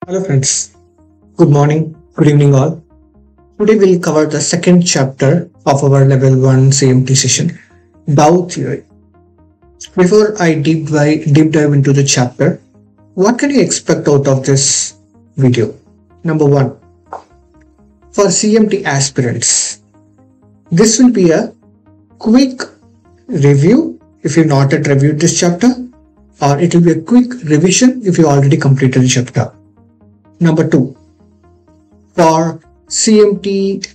Hello friends, good morning, good evening all. Today we'll cover the second chapter of our level 1 CMT session, Dow Theory. Before I deep dive into the chapter, what can you expect out of this video? Number 1, for CMT aspirants, this will be a quick review if you've not yet reviewed this chapter, or it will be a quick revision if you already completed the chapter. Number 2, for CMT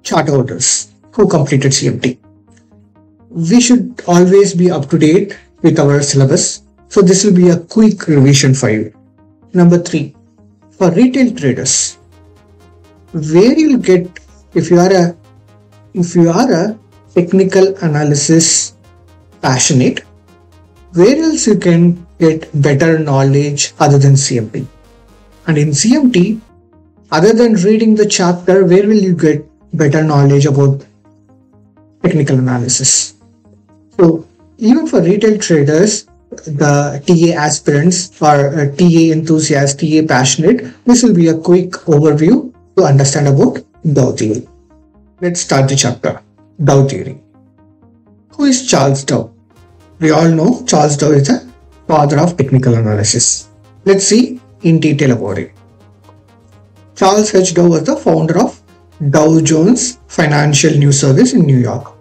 chart holders who completed CMT, we should always be up to date with our syllabus. So this will be a quick revision for you. Number 3, for retail traders, where you'll get, if you are a technical analysis passionate, where else you can get better knowledge other than CMT? And in CMT, other than reading the chapter, where will you get better knowledge about technical analysis? So even for retail traders, the TA aspirants or TA enthusiasts, TA passionate, this will be a quick overview to understand about Dow Theory. Let's start the chapter, Dow Theory. Who is Charles Dow? We all know Charles Dow is the father of technical analysis. Let's see in detail about it. Charles H. Dow was the founder of Dow Jones Financial News Service in New York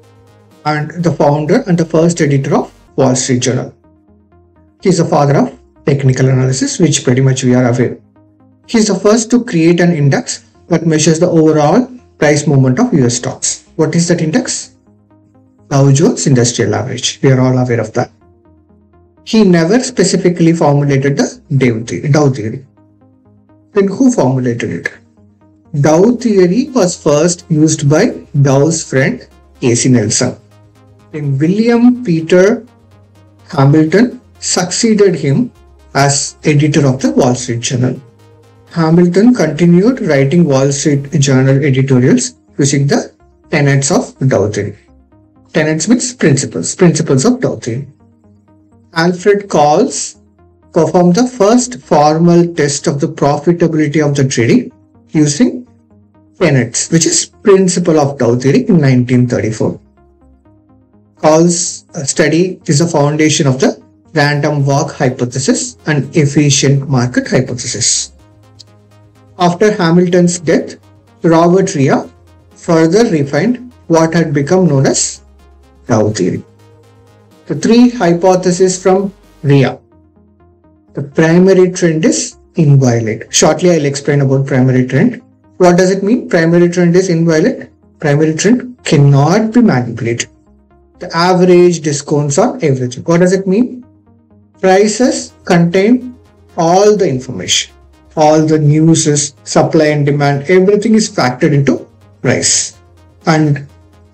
and the founder and the first editor of Wall Street Journal. He is the father of technical analysis, which pretty much we are aware. He is the first to create an index that measures the overall price movement of US stocks. What is that index? Dow Jones Industrial Average. We are all aware of that. He never specifically formulated the Dow Theory. Then who formulated it? Dow Theory was first used by Dow's friend Casey Nelson. Then William Peter Hamilton succeeded him as editor of the Wall Street Journal. Hamilton continued writing Wall Street Journal editorials using the tenets of Dow Theory. Tenets means principles of Dow Theory. Alfred Calls performed the first formal test of the profitability of the trading using tenets, which is principle of Dow Theory, in 1934. Calls' study is the foundation of the random walk hypothesis and efficient market hypothesis. After Hamilton's death, Robert Rhea further refined what had become known as Dow Theory. The three hypotheses from Rhea. The primary trend is inviolate. Shortly, I'll explain about primary trend. What does it mean? Primary trend is inviolate. Primary trend cannot be manipulated. The average discounts on everything. What does it mean? Prices contain all the information. All the news, supply and demand, everything is factored into price. And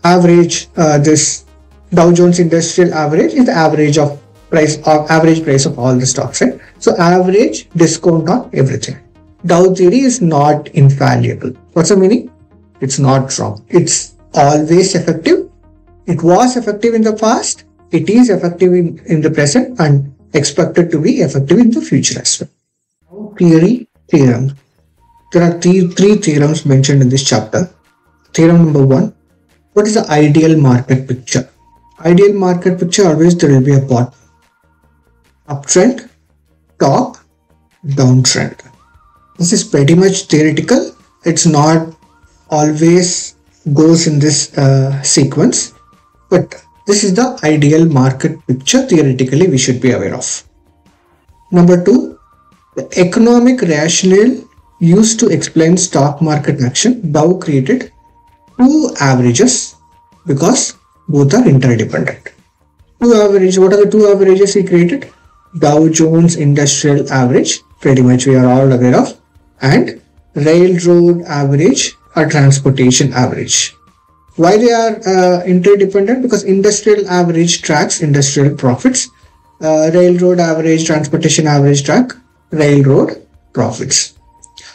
average, this Dow Jones Industrial Average is the average of price or average price of all the stocks, right? So average discount on everything. Dow Theory is not infallible. What's the meaning? It's not wrong. It's always effective. It was effective in the past. It is effective in the present and expected to be effective in the future as well. Dow Theory theorem. There are three theorems mentioned in this chapter. Theorem number 1. What is the ideal market picture? Ideal market picture, always there will be a bottom, uptrend, top, downtrend. This is pretty much theoretical. It's not always goes in this sequence, but this is the ideal market picture theoretically we should be aware of. Number 2, the economic rationale used to explain stock market action. Dow created two averages because both are interdependent. Two averages. What are the two averages he created? Dow Jones Industrial Average, pretty much we are all aware of, and Railroad Average or Transportation Average. Why they are interdependent? Because Industrial Average tracks industrial profits, Railroad Average, Transportation Average track railroad profits.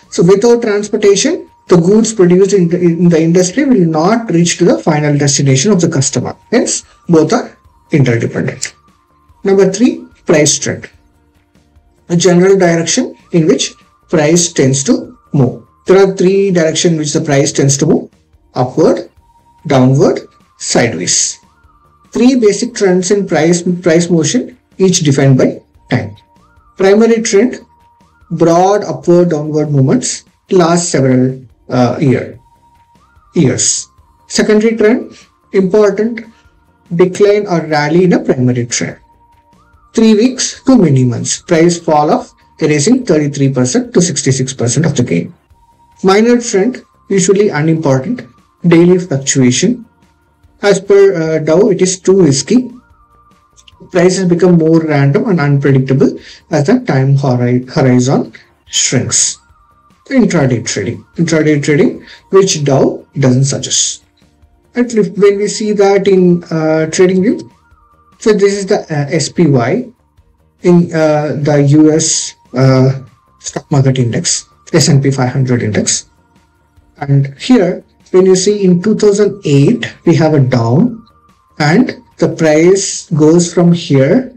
So without transportation, the goods produced in the industry will not reach to the final destination of the customer. Hence, both are interdependent. Number 3, price trend. A general direction in which price tends to move. There are three directions which the price tends to move: upward, downward, sideways. Three basic trends in price motion, each defined by time. Primary trend, broad upward downward movements last several years. Secondary trend, important decline or rally in a primary trend. 3 weeks to many months, price fall off, erasing 33% to 66% of the gain. Minor trend, usually unimportant, daily fluctuation. As per Dow, it is too risky. Prices become more random and unpredictable as the time horizon shrinks. Intraday trading, which Dow doesn't suggest. And when we see that in TradingView, so this is the SPY in the US stock market index, S&P 500 index. And here, when you see in 2008, we have a down, and the price goes from here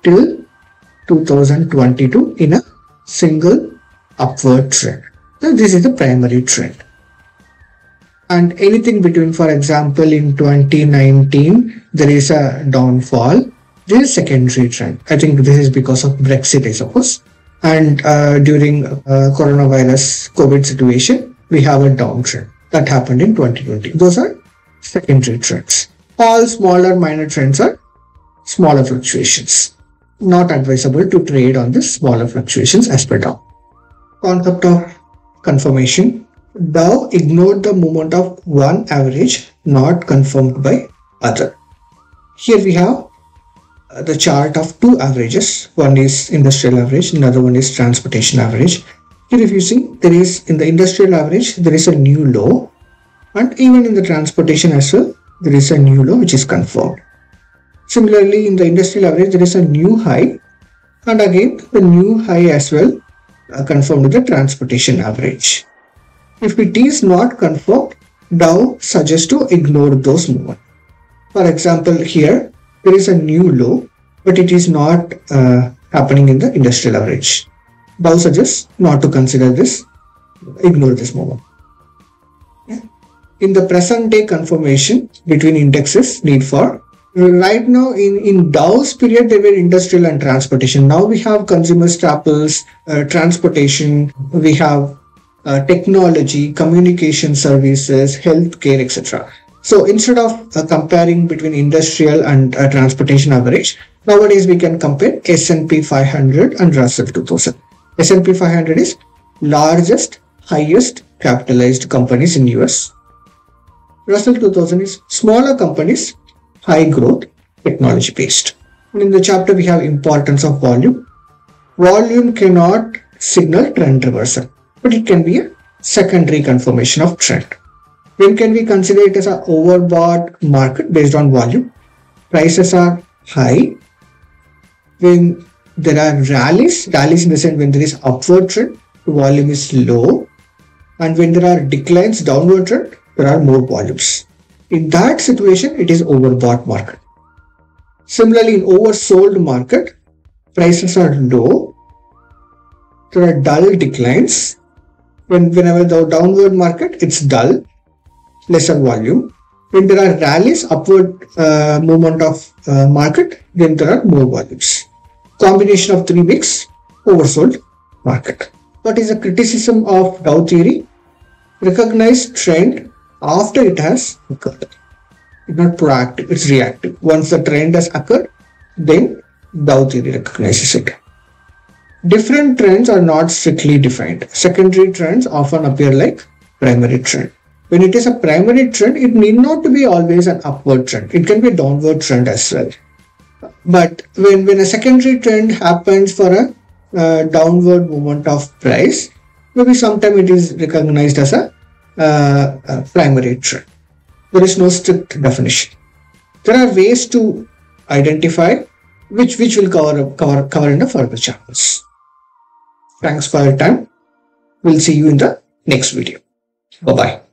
till 2022 in a single upward trend. So this is the primary trend. And anything between, for example, in 2019, there is a downfall. This is secondary trend. I think this is because of Brexit, I suppose. And during coronavirus COVID situation, we have a downtrend that happened in 2020. Those are secondary trends. All smaller minor trends are smaller fluctuations. Not advisable to trade on the smaller fluctuations as per Dow. Concept of confirmation. Dow ignored the movement of one average not confirmed by other. Here we have the chart of two averages. One is industrial average, another one is transportation average. Here if you see, there is in the industrial average, there is a new low, and even in the transportation as well, there is a new low which is confirmed. Similarly, in the industrial average, there is a new high, and again the new high as well confirmed with the transportation average. If it is not confirmed, Dow suggests to ignore those movements. For example, here there is a new low, but it is not happening in the industrial average. Dow suggests not to consider this, ignore this movement. In the present day confirmation between indexes need for, right now in Dow's period they were industrial and transportation. Now we have consumer staples, transportation, we have technology, communication services, healthcare, etc. So instead of comparing between industrial and transportation average, nowadays we can compare S&P 500 and Russell 2000. S&P 500 is largest, highest capitalized companies in US. Russell 2000 is smaller companies, high growth, technology based. And in the chapter we have importance of volume. Volume cannot signal trend reversal, but it can be a secondary confirmation of trend. When can we consider it as an overbought market based on volume? Prices are high. When there are rallies in the sense when there is upward trend, the volume is low. And when there are declines, downward trend, there are more volumes. In that situation, it is overbought market. Similarly, in oversold market, prices are low. There are dull declines. Whenever the downward market, it's dull, lesser volume. When there are rallies, upward movement of market, then there are more volumes. Combination of 3 weeks, oversold market. What is the criticism of Dow theory? Recognize trend after it has occurred. It's not proactive, it's reactive. Once the trend has occurred, then Dow theory recognizes it. Different trends are not strictly defined. Secondary trends often appear like primary trend. When it is a primary trend, it need not to be always an upward trend. It can be a downward trend as well. But when a secondary trend happens for a downward movement of price, maybe sometime it is recognized as a primary trend. There is no strict definition. There are ways to identify which we'll cover in the further chapters. Thanks for your time. We'll see you in the next video. Bye-bye.